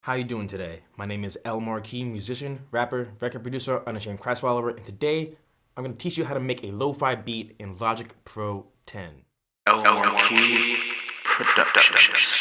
How you doing today? My name is Marquee, musician, rapper, record producer, unashamed cry swallower, and today I'm going to teach you how to make a lo-fi beat in Logic Pro 10. Marquee Productions.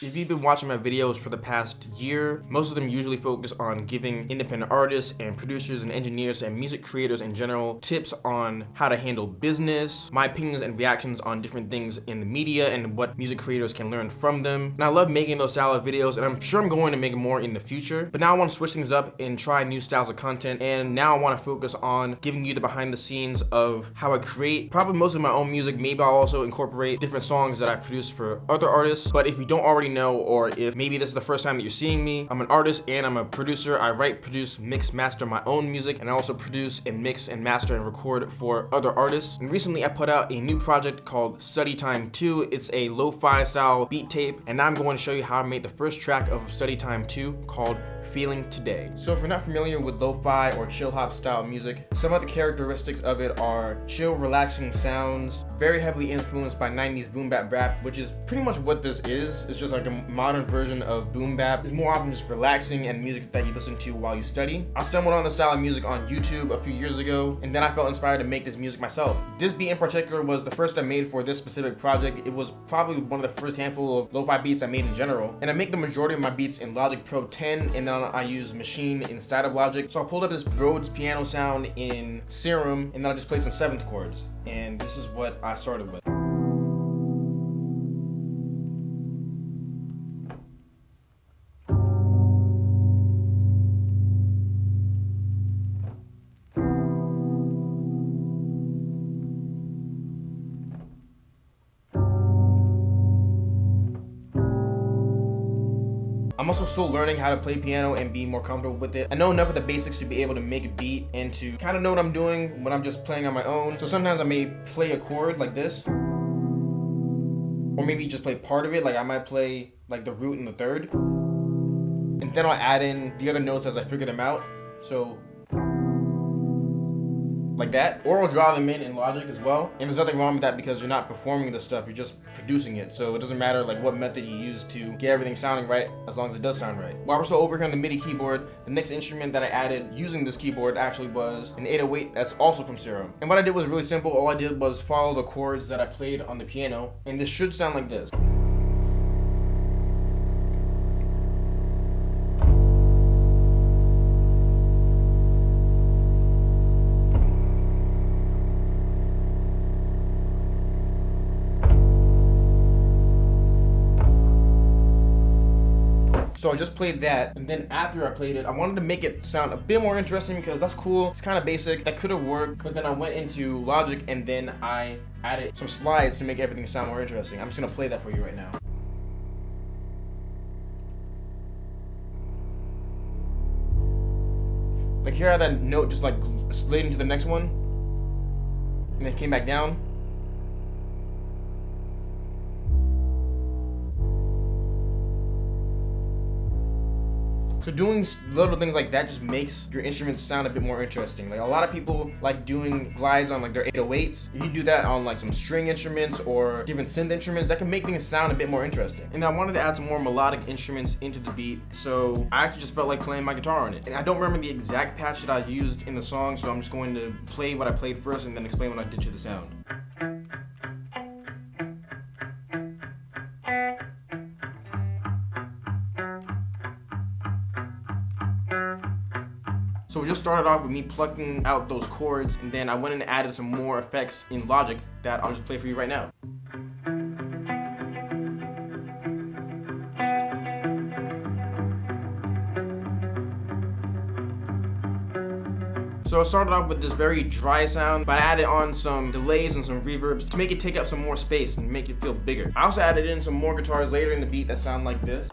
If you've been watching my videos for the past year, most of them usually focus on giving independent artists and producers and engineers and music creators in general tips on how to handle business, my opinions and reactions on different things in the media and what music creators can learn from them. And I love making those style of videos, and I'm sure I'm going to make more in the future. But now I want to switch things up and try new styles of content, and now I want to focus on giving you the behind the scenes of how I create probably most of my own music. Maybe I'll also incorporate different songs that I produce for other artists. But if you don't already know, or if maybe this is the first time that you're seeing me, I'm an artist and I'm a producer. I write, produce, mix, master my own music, and I also produce and mix and master and record for other artists. And recently I put out a new project called Study Time 2. It's a lo-fi style beat tape, and now I'm going to show you how I made the first track of Study Time 2 called Feeling Today. So if you're not familiar with lo-fi or chill hop style music, some of the characteristics of it are chill, relaxing sounds, very heavily influenced by 90s boom bap rap, which is pretty much what this is. It's just like a modern version of boom bap. It's more often just relaxing and music that you listen to while you study. I stumbled on this style of music on YouTube a few years ago, and then I felt inspired to make this music myself. This beat in particular was the first I made for this specific project. It was probably one of the first handful of lo-fi beats I made in general, and I make the majority of my beats in Logic Pro 10, and then I use Machine inside of Logic. So I pulled up this Rhodes piano sound in Serum, and then I just played some 7th chords, and this is what I started with. I'm also still learning how to play piano and be more comfortable with it. I know enough of the basics to be able to make a beat and to kind of know what I'm doing when I'm just playing on my own. So sometimes I may play a chord like this, or maybe just play part of it. Like I might play like the root and the third, and then I'll add in the other notes as I figure them out. So like that, or I'll draw them in Logic as well. And there's nothing wrong with that because you're not performing the stuff, you're just producing it. So it doesn't matter like what method you use to get everything sounding right, as long as it does sound right. While we're still over here on the MIDI keyboard, the next instrument that I added using this keyboard actually was an 808 that's also from Serum. And what I did was really simple. All I did was follow the chords that I played on the piano, and this should sound like this. So I just played that, and then after I played it, I wanted to make it sound a bit more interesting because that's cool. It's kind of basic. That could have worked, but then I went into Logic and then I added some slides to make everything sound more interesting. I'm just gonna play that for you right now. Like here how that note just like slid into the next one, and then came back down. So doing little things like that just makes your instruments sound a bit more interesting. Like a lot of people like doing glides on like their 808s. If you do that on like some string instruments or different synth instruments, that can make things sound a bit more interesting. And I wanted to add some more melodic instruments into the beat, so I actually just felt like playing my guitar on it. And I don't remember the exact patch that I used in the song, so I'm just going to play what I played first and then explain what I did to the sound. So we just started off with me plucking out those chords, and then I went and added some more effects in Logic that I'll just play for you right now. So I started off with this very dry sound, but I added on some delays and some reverbs to make it take up some more space and make it feel bigger. I also added in some more guitars later in the beat that sound like this.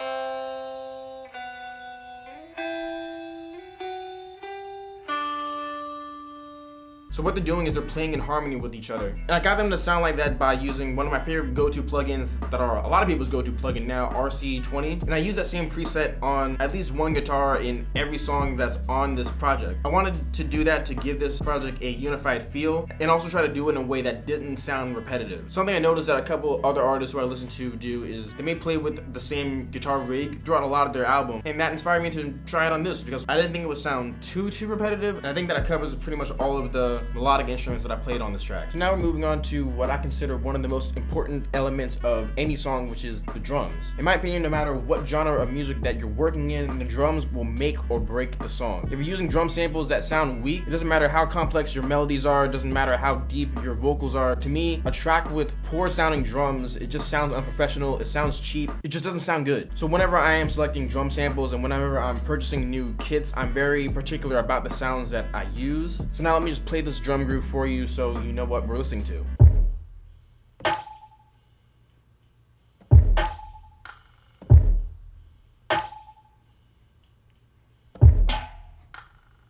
So what they're doing is they're playing in harmony with each other. And I got them to sound like that by using one of my favorite go-to plugins that are a lot of people's go-to plugin now, RC20. And I use that same preset on at least one guitar in every song that's on this project. I wanted to do that to give this project a unified feel and also try to do it in a way that didn't sound repetitive. Something I noticed that a couple other artists who I listen to do is they may play with the same guitar rig throughout a lot of their album, and that inspired me to try it on this because I didn't think it would sound too repetitive, and I think that it covers pretty much all of the melodic instruments that I played on this track. So now we're moving on to what I consider one of the most important elements of any song, which is the drums. In my opinion, no matter what genre of music that you're working in, the drums will make or break the song. If you're using drum samples that sound weak, it doesn't matter how complex your melodies are, it doesn't matter how deep your vocals are. To me, a track with poor sounding drums, it just sounds unprofessional, it sounds cheap, it just doesn't sound good. So whenever I am selecting drum samples and whenever I'm purchasing new kits, I'm very particular about the sounds that I use. So now let me just play this drum groove for you so you know what we're listening to.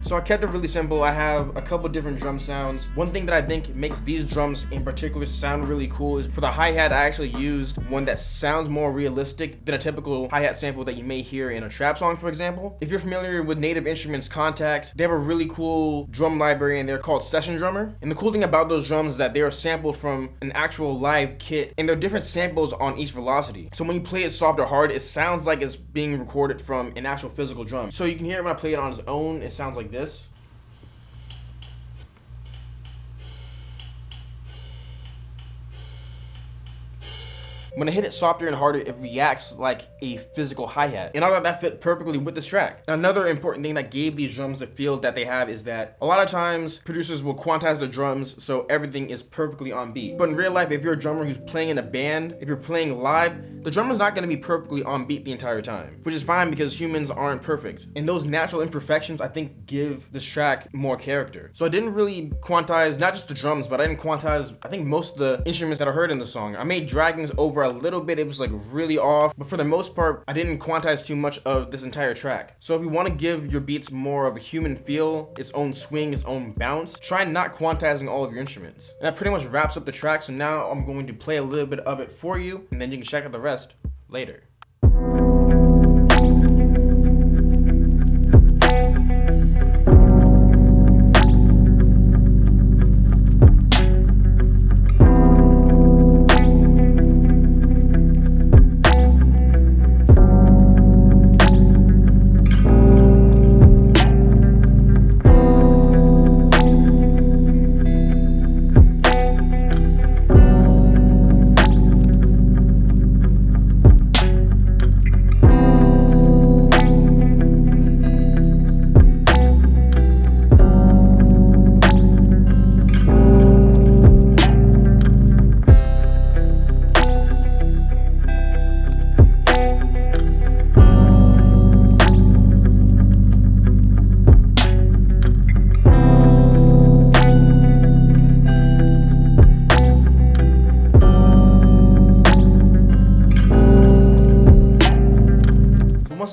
So I kept it really simple. I have a couple different drum sounds. One thing that I think makes these drums in particular sound really cool is for the hi-hat, I actually used one that sounds more realistic than a typical hi-hat sample that you may hear in a trap song, for example. If you're familiar with Native Instruments Contact, they have a really cool drum library and they're called Session Drummer. And the cool thing about those drums is that they are sampled from an actual live kit and there are different samples on each velocity. So when you play it soft or hard, it sounds like it's being recorded from an actual physical drum. So you can hear it when I play it on its own, it sounds like this. When I hit it softer and harder, it reacts like a physical hi-hat. And I thought that fit perfectly with this track. Another important thing that gave these drums the feel that they have is that a lot of times producers will quantize the drums so everything is perfectly on beat. But in real life, if you're a drummer who's playing in a band, if you're playing live, the drummer's not gonna be perfectly on beat the entire time, which is fine because humans aren't perfect. And those natural imperfections, I think, give this track more character. So I didn't really quantize, not just the drums, but I didn't quantize, I think, most of the instruments that I heard in the song. I made draggings over a little bit, it was like really off, but for the most part, I didn't quantize too much of this entire track. So if you want to give your beats more of a human feel, its own swing, its own bounce, try not quantizing all of your instruments. And that pretty much wraps up the track, so now I'm going to play a little bit of it for you, and then you can check out the rest later.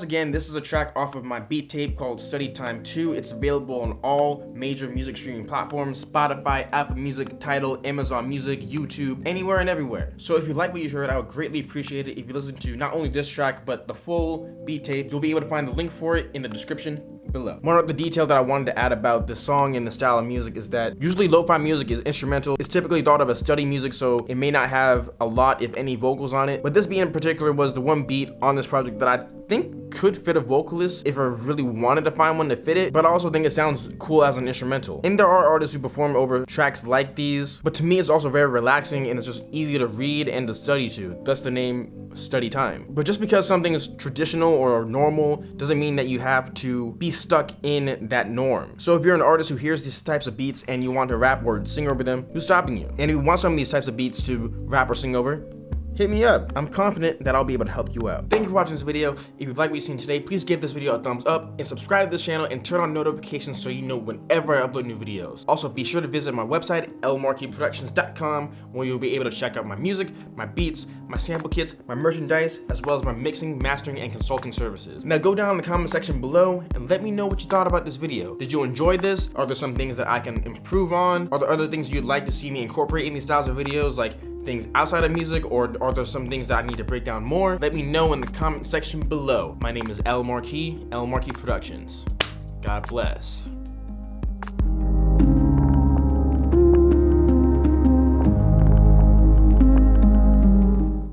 Again, this is a track off of my beat tape called Study Time 2. It's available on all major music streaming platforms: Spotify, Apple Music, Tidal, Amazon Music, YouTube, anywhere and everywhere. So if you like what you heard, I would greatly appreciate it if you listen to not only this track, but the full beat tape. You'll be able to find the link for it in the description below. One of the detail that I wanted to add about this song and the style of music is that usually lo-fi music is instrumental. It's typically thought of as study music, so it may not have a lot, if any, vocals on it. But this beat in particular was the one beat on this project that I think could fit a vocalist if I really wanted to find one to fit it, but I also think it sounds cool as an instrumental. And there are artists who perform over tracks like these, but to me it's also very relaxing and it's just easy to read and to study to. Thus the name Study Time. But just because something is traditional or normal doesn't mean that you have to be stuck in that norm. So if you're an artist who hears these types of beats and you want to rap or sing over them, who's stopping you? And if you want some of these types of beats to rap or sing over, hit me up. I'm confident that I'll be able to help you out. Thank you for watching this video. If you've liked what you've seen today, please give this video a thumbs up and subscribe to this channel and turn on notifications so you know whenever I upload new videos. Also, be sure to visit my website, lmarqueeproductions.com, where you'll be able to check out my music, my beats, my sample kits, my merchandise, as well as my mixing, mastering, and consulting services. Now go down in the comment section below and let me know what you thought about this video. Did you enjoy this? Are there some things that I can improve on? Are there other things you'd like to see me incorporate in these styles of videos, like things outside of music, or are there some things that I need to break down more? Let me know in the comment section below. My name is L Marquee Productions. God bless.